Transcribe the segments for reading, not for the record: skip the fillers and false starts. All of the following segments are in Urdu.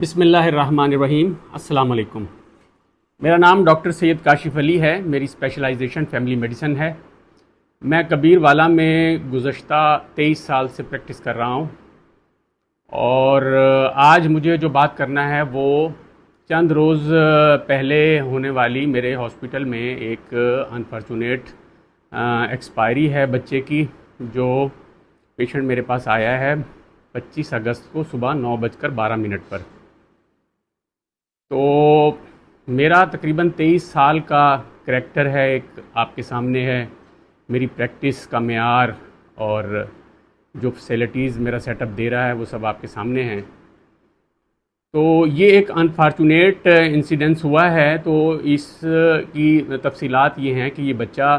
بسم اللہ الرحمن الرحیم۔ السلام علیکم۔ میرا نام ڈاکٹر سید کاشف علی ہے۔ میری اسپیشلائزیشن فیملی میڈیسن ہے۔ میں کبیر والا میں گزشتہ 23 سال سے پریکٹس کر رہا ہوں، اور آج مجھے جو بات کرنا ہے وہ چند روز پہلے ہونے والی میرے ہاسپٹل میں ایک انفارچونیٹ ایکسپائری ہے بچے کی، جو پیشنٹ میرے پاس آیا ہے 25 اگست کو صبح 9:12 پر۔ تو میرا تقریباً 23 سال کا کریکٹر ہے، ایک آپ کے سامنے ہے۔ میری پریکٹس کا معیار اور جو فیسلٹیز میرا سیٹ اپ دے رہا ہے وہ سب آپ کے سامنے ہیں۔ تو یہ ایک انفارچونیٹ انسیڈنس ہوا ہے، تو اس کی تفصیلات یہ ہیں کہ یہ بچہ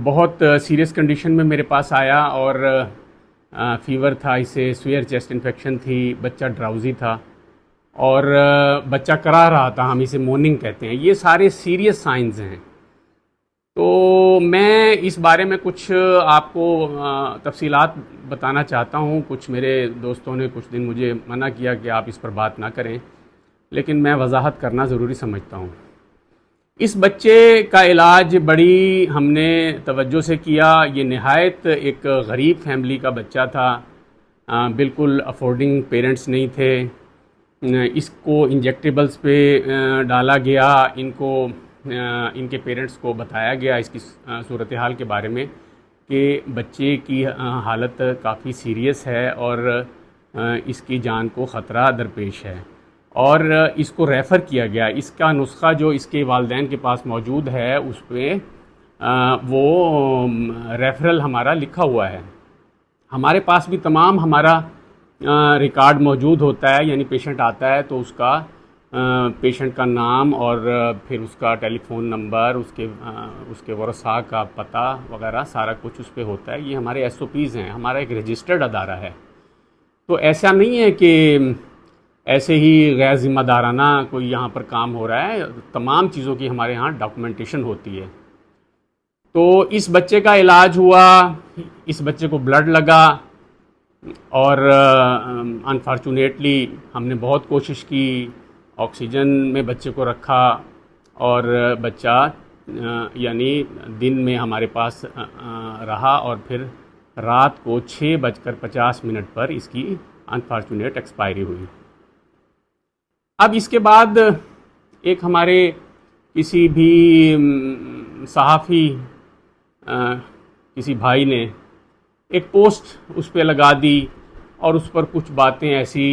بہت سیریس کنڈیشن میں میرے پاس آیا، اور فیور تھا، اسے سویئر چیسٹ انفیکشن تھی، بچہ ڈراؤزی تھا، اور بچہ کرا رہا تھا، ہم اسے مورننگ کہتے ہیں۔ یہ سارے سیریس سائنز ہیں۔ تو میں اس بارے میں کچھ آپ کو تفصیلات بتانا چاہتا ہوں۔ کچھ میرے دوستوں نے کچھ دن مجھے منع کیا کہ آپ اس پر بات نہ کریں، لیکن میں وضاحت کرنا ضروری سمجھتا ہوں۔ اس بچے کا علاج بڑی ہم نے توجہ سے کیا۔ یہ نہایت ایک غریب فیملی کا بچہ تھا، بالکل افورڈنگ پیرنٹس نہیں تھے۔ اس کو انجیکٹیبلز پہ ڈالا گیا، ان کے پیرنٹس کو بتایا گیا اس کی صورتحال کے بارے میں کہ بچے کی حالت کافی سیریس ہے اور اس کی جان کو خطرہ درپیش ہے، اور اس کو ریفر کیا گیا۔ اس کا نسخہ جو اس کے والدین کے پاس موجود ہے، اس پہ وہ ریفرل ہمارا لکھا ہوا ہے۔ ہمارے پاس بھی تمام ہمارا ریکارڈ موجود ہوتا ہے، یعنی پیشنٹ آتا ہے تو اس کا پیشنٹ کا نام اور پھر اس کا ٹیلی فون نمبر، اس کے ورثاء کا پتہ وغیرہ سارا کچھ اس پہ ہوتا ہے۔ یہ ہمارے ایس او پیز ہیں، ہمارا ایک رجسٹرڈ ادارہ ہے۔ تو ایسا نہیں ہے کہ ایسے ہی غیر ذمہ دارانہ کوئی یہاں پر کام ہو رہا ہے، تمام چیزوں کی ہمارے ہاں ڈاکومنٹیشن ہوتی ہے۔ تو اس بچے کا علاج ہوا، اس بچے کو بلڈ لگا، اور انفارچونیٹلی ہم نے بہت کوشش کی، آکسیجن میں بچے کو رکھا، اور بچہ یعنی دن میں ہمارے پاس رہا، اور پھر رات کو 6:50 پر اس کی انفارچونیٹ ایکسپائری ہوئی۔ اب اس کے بعد ایک ہمارے کسی بھی صحافی کسی بھائی نے ایک پوسٹ اس پہ لگا دی، اور اس پر کچھ باتیں ایسی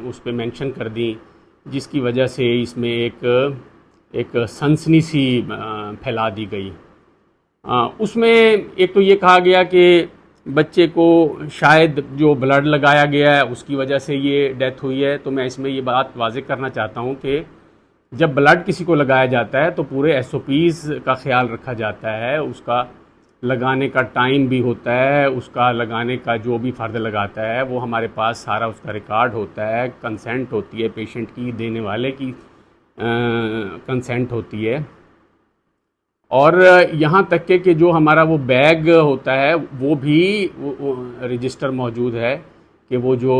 اس پہ مینشن کر دیں جس کی وجہ سے اس میں ایک سنسنی سی پھیلا دی گئی۔ اس میں ایک تو یہ کہا گیا کہ بچے کو شاید جو بلڈ لگایا گیا ہے اس کی وجہ سے یہ ڈیتھ ہوئی ہے۔ تو میں اس میں یہ بات واضح کرنا چاہتا ہوں کہ جب بلڈ کسی کو لگایا جاتا ہے تو پورے ایس او پیز کا خیال رکھا جاتا ہے، اس کا لگانے کا ٹائم بھی ہوتا ہے، اس کا لگانے کا جو بھی فرد لگاتا ہے وہ ہمارے پاس سارا اس کا ریکارڈ ہوتا ہے، کنسنٹ ہوتی ہے پیشنٹ کی، دینے والے کی کنسنٹ ہوتی ہے، اور یہاں تک کہ جو ہمارا وہ بیگ ہوتا ہے وہ بھی رجسٹر موجود ہے کہ وہ جو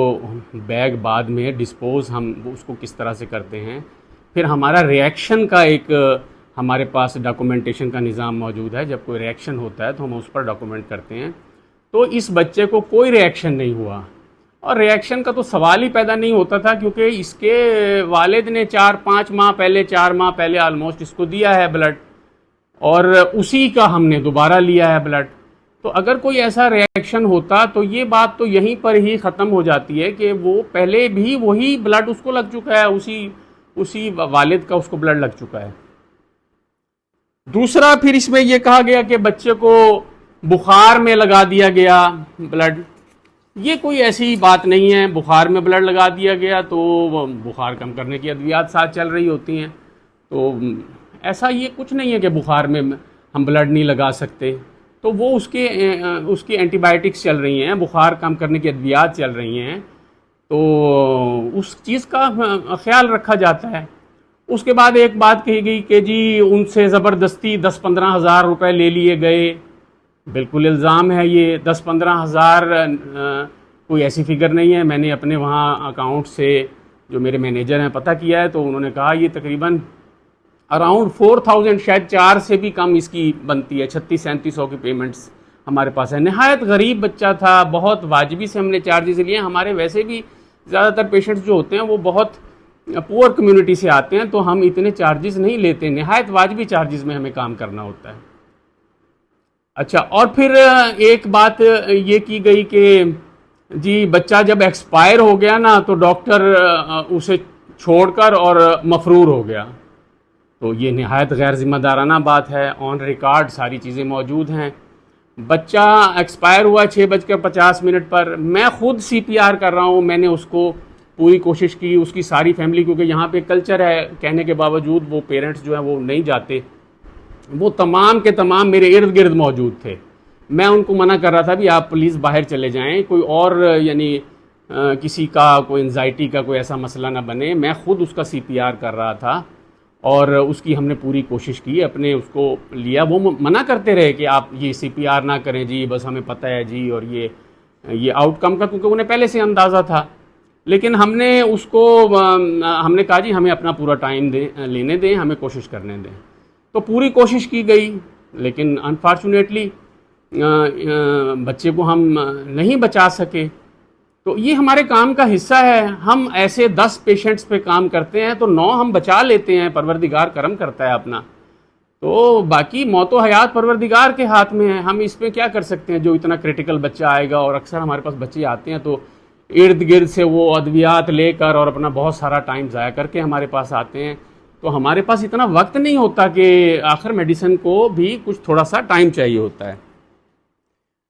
بیگ بعد میں ڈسپوز ہم اس کو کس طرح سے کرتے ہیں۔ پھر ہمارا ریئیکشن کا ایک ہمارے پاس ڈاکومنٹیشن کا نظام موجود ہے، جب کوئی ریئیکشن ہوتا ہے تو ہم اس پر ڈاکومنٹ کرتے ہیں۔ تو اس بچے کو کوئی ریئیکشن نہیں ہوا، اور ریئیکشن کا تو سوال ہی پیدا نہیں ہوتا تھا، کیونکہ اس کے والد نے 4 ماہ پہلے آلموسٹ اس کو دیا ہے بلڈ، اور اسی کا ہم نے دوبارہ لیا ہے بلڈ۔ تو اگر کوئی ایسا ریئیکشن ہوتا تو یہ بات تو یہیں پر ہی ختم ہو جاتی ہے کہ وہ پہلے بھی وہی بلڈ اس کو لگ چکا ہے، اسی والد کا اس کو بلڈ لگ چکا ہے۔ دوسرا پھر اس میں یہ کہا گیا کہ بچے کو بخار میں لگا دیا گیا بلڈ۔ یہ کوئی ایسی بات نہیں ہے، بخار میں بلڈ لگا دیا گیا تو بخار کم کرنے کی ادویات ساتھ چل رہی ہوتی ہیں، تو ایسا یہ کچھ نہیں ہے کہ بخار میں ہم بلڈ نہیں لگا سکتے۔ تو وہ اس کی اینٹی بائیوٹکس چل رہی ہیں، بخار کم کرنے کی ادویات چل رہی ہیں، تو اس چیز کا خیال رکھا جاتا ہے۔ اس کے بعد ایک بات کہی گئی کہ جی ان سے زبردستی 10-15 ہزار روپے لے لیے گئے۔ بالکل الزام ہے یہ، 10-15 ہزار کوئی ایسی فگر نہیں ہے. میں نے اپنے وہاں اکاؤنٹ سے جو میرے مینیجر ہیں پتہ کیا ہے تو انہوں نے کہا یہ تقریباً اراؤنڈ 4000 شاید 4 سے بھی کم اس کی بنتی ہے. 3600-3700 کی پیمنٹس ہمارے پاس ہے. نہایت غریب بچہ تھا, بہت واجبی سے ہم نے چارجز لیے. ہمارے ویسے بھی زیادہ تر پیشنٹس جو ہوتے ہیں وہ بہت پور کمیونٹی سے آتے ہیں تو ہم اتنے چارجز نہیں لیتے, نہایت واجبی چارجز میں ہمیں کام کرنا ہوتا ہے. اچھا, اور پھر ایک بات یہ کی گئی کہ جی بچہ جب ایکسپائر ہو گیا نا تو ڈاکٹر اسے چھوڑ کر اور مفرور ہو گیا. تو یہ نہایت غیر ذمہ دارانہ بات ہے. آن ریکارڈ ساری چیزیں موجود ہیں. بچہ ایکسپائر ہوا 6:50 پر. میں خود CPR کر رہا ہوں. میں نے اس کو پوری کوشش کی, اس کی ساری فیملی, کیونکہ یہاں پہ کلچر ہے کہنے کے باوجود وہ پیرنٹس جو ہیں وہ نہیں جاتے. وہ تمام کے تمام میرے ارد گرد موجود تھے. میں ان کو منع کر رہا تھا بھی آپ پلیز باہر چلے جائیں, کوئی اور یعنی کسی کا کوئی انزائٹی کا کوئی ایسا مسئلہ نہ بنے. میں خود اس کا CPR کر رہا تھا اور اس کی ہم نے پوری کوشش کی, اپنے اس کو لیا. وہ منع کرتے رہے کہ آپ یہ CPR نہ کریں جی, بس ہمیں پتہ ہے جی, اور یہ آؤٹ کم کا کیونکہ انہیں پہلے سے اندازہ تھا. لیکن ہم نے اس کو ہم نے کہا جی ہمیں اپنا پورا ٹائم لینے دیں, ہمیں کوشش کرنے دیں. تو پوری کوشش کی گئی لیکن انفارچونیٹلی بچے کو ہم نہیں بچا سکے. تو یہ ہمارے کام کا حصہ ہے. ہم ایسے 10 پیشنٹس پہ کام کرتے ہیں تو 9 ہم بچا لیتے ہیں, پروردگار کرم کرتا ہے اپنا. تو باقی موت و حیات پروردگار کے ہاتھ میں ہے. ہم اس پہ کیا کر سکتے ہیں؟ جو اتنا کریٹیکل بچہ آئے گا, اور اکثر ہمارے پاس بچے آتے ہیں تو ارد گرد سے وہ ادویات لے کر اور اپنا بہت سارا ٹائم ضائع کر کے ہمارے پاس آتے ہیں. تو ہمارے پاس اتنا وقت نہیں ہوتا کہ آخر میڈیسن کو بھی کچھ تھوڑا سا ٹائم چاہیے ہوتا ہے.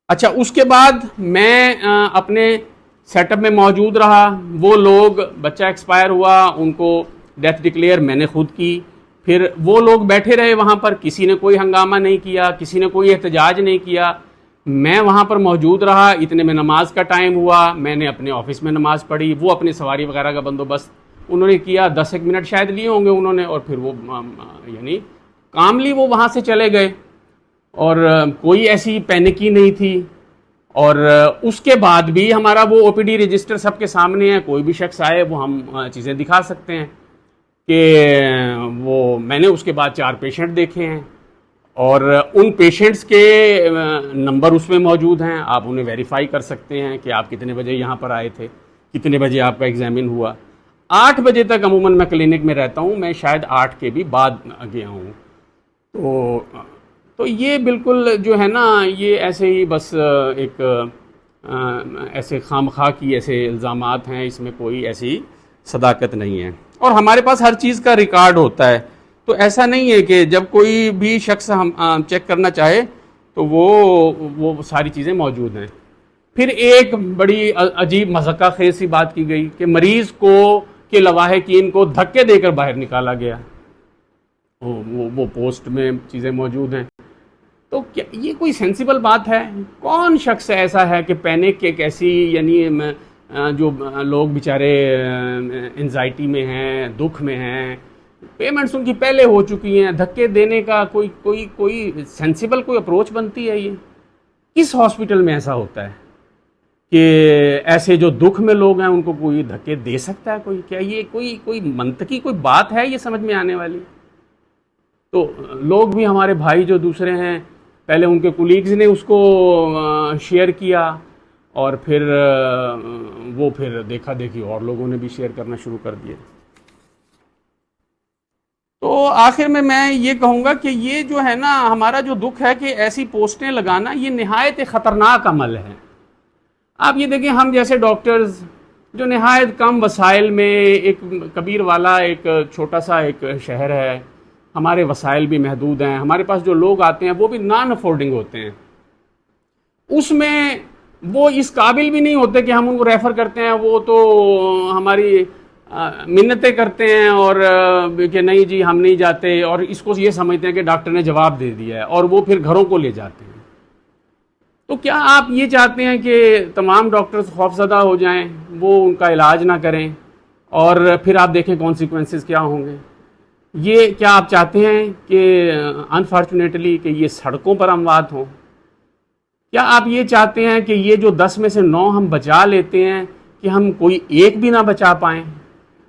اچھا, اس کے بعد میں اپنے سیٹ اپ میں موجود رہا. وہ لوگ, بچہ ایکسپائر ہوا, ان کو ڈیتھ ڈکلیئر میں نے خود کی. پھر وہ لوگ بیٹھے رہے وہاں پر, کسی نے کوئی ہنگامہ نہیں کیا, کسی نے کوئی احتجاج نہیں کیا. میں وہاں پر موجود رہا. اتنے میں نماز کا ٹائم ہوا, میں نے اپنے آفس میں نماز پڑھی. وہ اپنے سواری وغیرہ کا بندوبست انہوں نے کیا. 10 منٹ شاید لیے ہوں گے انہوں نے, اور پھر وہ یعنی کاملی وہ وہاں سے چلے گئے, اور کوئی ایسی پینک ہی نہیں تھی. اور اس کے بعد بھی ہمارا وہ OPD رجسٹر سب کے سامنے ہے. کوئی بھی شخص آئے وہ ہم چیزیں دکھا سکتے ہیں کہ وہ میں نے اس کے بعد 4 پیشنٹ دیکھے ہیں, اور ان پیشنٹس کے نمبر اس میں موجود ہیں. آپ انہیں ویریفائی کر سکتے ہیں کہ آپ کتنے بجے یہاں پر آئے تھے, کتنے بجے آپ کا ایگزامن ہوا. 8 بجے تک عموماً میں کلینک میں رہتا ہوں. میں شاید 8 کے بھی بعد گیا ہوں. تو یہ بالکل جو ہے نا, یہ ایسے ہی بس ایک ایسے خام خواہ کی ایسے الزامات ہیں. اس میں کوئی ایسی صداقت نہیں ہے, اور ہمارے پاس ہر چیز کا ریکارڈ ہوتا ہے. تو ایسا نہیں ہے کہ جب کوئی بھی شخص ہم چیک کرنا چاہے تو وہ ساری چیزیں موجود ہیں. پھر ایک بڑی عجیب مذاق خیز سی بات کی گئی کہ مریض کو کے لواحقین کو دھکے دے کر باہر نکالا گیا. وہ پوسٹ میں چیزیں موجود ہیں. تو کیا یہ کوئی سینسیبل بات ہے؟ کون شخص ایسا ہے کہ پینک ایک ایسی, یعنی جو لوگ بیچارے انزائٹی میں ہیں, دکھ میں ہیں, پیمنٹس ان کی پہلے ہو چکی ہیں, دھکے دینے کا کوئی سینسیبل کوئی اپروچ بنتی ہے؟ یہ کس ہاسپٹل میں ایسا ہوتا ہے کہ ایسے جو دکھ میں لوگ ہیں ان کو کوئی دھکے دے سکتا ہے کوئی؟ کیا یہ کوئی منطقی کوئی بات ہے یہ سمجھ میں آنے والی؟ تو لوگ بھی ہمارے بھائی جو دوسرے ہیں, پہلے ان کے کولیگز نے اس کو شیئر کیا, اور پھر دیکھا دیکھی اور لوگوں نے بھی شیئر کرنا شروع کر دیے. تو آخر میں یہ کہوں گا کہ یہ جو ہے نا ہمارا جو دکھ ہے کہ ایسی پوسٹیں لگانا یہ نہایت خطرناک عمل ہے. آپ یہ دیکھیں, ہم جیسے ڈاکٹرز جو نہایت کم وسائل میں, ایک کبیر والا ایک چھوٹا سا ایک شہر ہے, ہمارے وسائل بھی محدود ہیں, ہمارے پاس جو لوگ آتے ہیں وہ بھی نان افورڈنگ ہوتے ہیں. اس میں وہ اس قابل بھی نہیں ہوتے کہ ہم ان کو ریفر کرتے ہیں. وہ تو ہماری منتیں کرتے ہیں اور کہ نہیں جی ہم نہیں جاتے, اور اس کو یہ سمجھتے ہیں کہ ڈاکٹر نے جواب دے دیا ہے, اور وہ پھر گھروں کو لے جاتے ہیں. تو کیا آپ یہ چاہتے ہیں کہ تمام ڈاکٹرز خوفزدہ ہو جائیں, وہ ان کا علاج نہ کریں, اور پھر آپ دیکھیں کانسیکوینسز کیا ہوں گے؟ یہ کیا آپ چاہتے ہیں کہ انفارچونیٹلی کہ یہ سڑکوں پر اموات ہوں؟ کیا آپ یہ چاہتے ہیں کہ یہ جو 10 میں سے 9 ہم بچا لیتے ہیں کہ ہم کوئی ایک بھی نہ بچا پائیں؟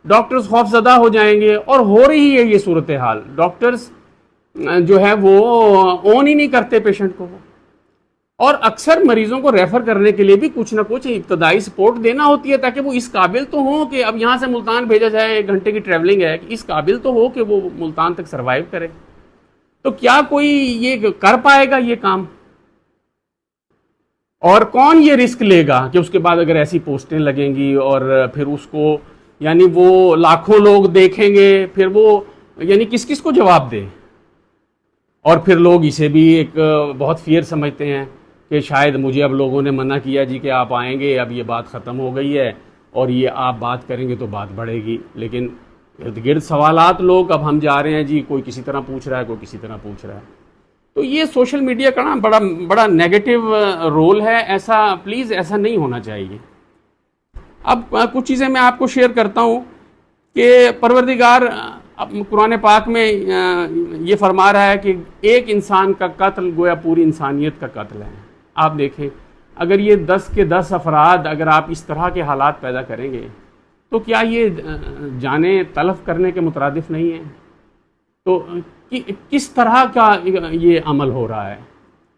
ڈاکٹرز خوف زدہ ہو جائیں گے، اور ہو رہی ہے یہ صورتحال. ڈاکٹرز جو ہے وہ اون ہی نہیں کرتے پیشنٹ کو، اور اکثر مریضوں کو ریفر کرنے کے لیے بھی کچھ نہ کچھ ابتدائی سپورٹ دینا ہوتی ہے تاکہ وہ اس قابل تو ہوں کہ اب یہاں سے ملتان بھیجا جائے، 1 گھنٹے کی ٹریولنگ ہے، کہ اس قابل تو ہو کہ وہ ملتان تک سروائیو کرے. تو کیا کوئی یہ کر پائے گا یہ کام؟ اور کون یہ رسک لے گا کہ اس کے بعد اگر ایسی پوسٹیں لگیں گی اور پھر اس کو یعنی وہ لاکھوں لوگ دیکھیں گے، پھر وہ یعنی کس کس کو جواب دے؟ اور پھر لوگ اسے بھی ایک بہت فیئر سمجھتے ہیں کہ شاید مجھے اب لوگوں نے منع کیا جی کہ آپ آئیں گے، اب یہ بات ختم ہو گئی ہے، اور یہ آپ بات کریں گے تو بات بڑھے گی. لیکن ارد گرد سوالات لوگ، اب ہم جا رہے ہیں جی، کوئی کسی طرح پوچھ رہا ہے، کوئی کسی طرح پوچھ رہا ہے. تو یہ سوشل میڈیا کا نا بڑا نیگیٹو رول ہے. ایسا پلیز ایسا نہیں ہونا چاہیے. اب کچھ چیزیں میں آپ کو شیئر کرتا ہوں کہ پروردگار قرآن پاک میں یہ فرما رہا ہے کہ ایک انسان کا قتل گویا پوری انسانیت کا قتل ہے. آپ دیکھیں اگر یہ 10 کے 10 افراد اگر آپ اس طرح کے حالات پیدا کریں گے تو کیا یہ جانیں تلف کرنے کے مترادف نہیں ہیں؟ تو کس طرح کا یہ عمل ہو رہا ہے؟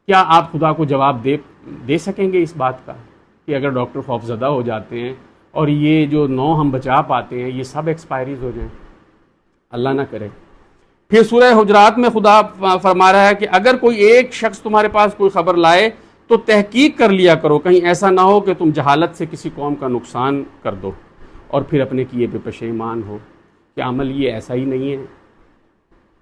کیا آپ خدا کو جواب دے سکیں گے اس بات کا کہ اگر ڈاکٹر خوف زدہ ہو جاتے ہیں اور یہ جو 9 ہم بچا پاتے ہیں یہ سب ایکسپائریز ہو جائیں؟ اللہ نہ کرے. پھر سورہ حجرات میں خدا فرما رہا ہے کہ اگر کوئی ایک شخص تمہارے پاس کوئی خبر لائے تو تحقیق کر لیا کرو، کہیں ایسا نہ ہو کہ تم جہالت سے کسی قوم کا نقصان کر دو اور پھر اپنے کیے پہ پشیمان ہو. کہ عمل یہ ایسا ہی نہیں ہے.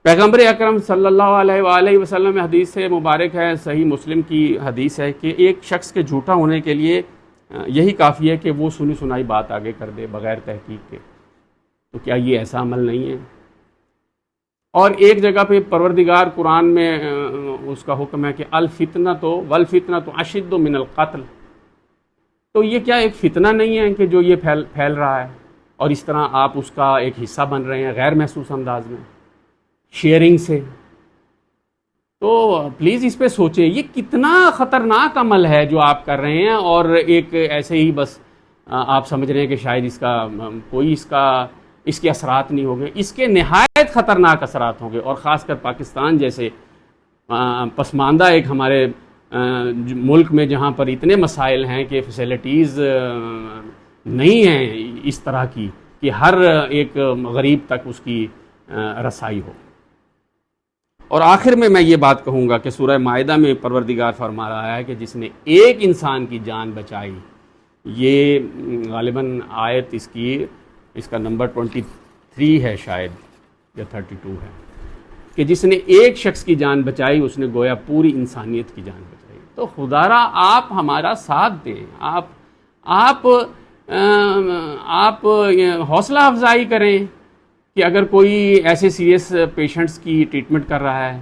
پیغمبر اکرم صلی اللہ علیہ وآلہ وسلم حدیث سے مبارک ہے، صحیح مسلم کی حدیث ہے کہ ایک شخص کے جھوٹا ہونے کے لیے یہی کافی ہے کہ وہ سنی سنائی بات آگے کر دے بغیر تحقیق کے. تو کیا یہ ایسا عمل نہیں ہے؟ اور ایک جگہ پہ پروردگار قرآن میں اس کا حکم ہے کہ الفتنۃ والفتنۃ اشد من القتل. تو یہ کیا ایک فتنہ نہیں ہے کہ جو یہ پھیل رہا ہے اور اس طرح آپ اس کا ایک حصہ بن رہے ہیں غیر محسوس انداز میں شیئرنگ سے؟ تو پلیز اس پہ سوچیں یہ کتنا خطرناک عمل ہے جو آپ کر رہے ہیں، اور ایک ایسے ہی بس آپ سمجھ رہے ہیں کہ شاید اس کا کوئی اس کے اثرات نہیں ہوں گے. اس کے نہایت خطرناک اثرات ہوں گے، اور خاص کر پاکستان جیسے پسماندہ ایک ہمارے ملک میں جہاں پر اتنے مسائل ہیں کہ فیسلٹیز نہیں ہیں اس طرح کی کہ ہر ایک غریب تک اس کی رسائی ہو. اور آخر میں یہ بات کہوں گا کہ سورہ مائدہ میں پروردگار فرما رہا ہے کہ جس نے ایک انسان کی جان بچائی، یہ غالباً آیت اس کا نمبر 23 ہے شاید یا 32 ہے، کہ جس نے ایک شخص کی جان بچائی اس نے گویا پوری انسانیت کی جان بچائی. تو خدارا آپ ہمارا ساتھ دیں، آپ حوصلہ افزائی کریں کہ اگر کوئی ایسے سیریس پیشنٹس کی ٹریٹمنٹ کر رہا ہے،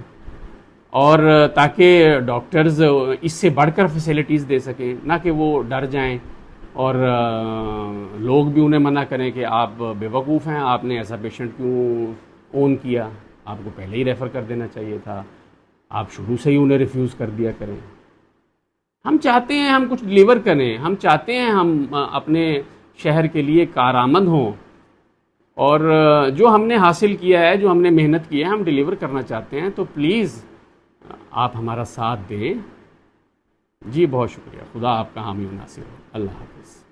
اور تاکہ ڈاکٹرز اس سے بڑھ کر فیسلٹیز دے سکیں، نہ کہ وہ ڈر جائیں اور لوگ بھی انہیں منع کریں کہ آپ بے وقوف ہیں، آپ نے ایسا پیشنٹ کیوں اون کیا، آپ کو پہلے ہی ریفر کر دینا چاہیے تھا، آپ شروع سے ہی انہیں ریفیوز کر دیا کریں. ہم چاہتے ہیں ہم کچھ ڈیلیور کریں، ہم چاہتے ہیں ہم اپنے شہر کے لیے کارآمد ہوں، اور جو ہم نے حاصل کیا ہے، جو ہم نے محنت کی ہے، ہم ڈیلیور کرنا چاہتے ہیں. تو پلیز آپ ہمارا ساتھ دیں. جی بہت شکریہ. خدا آپ کا حامی و ناصر ہو. اللہ حافظ.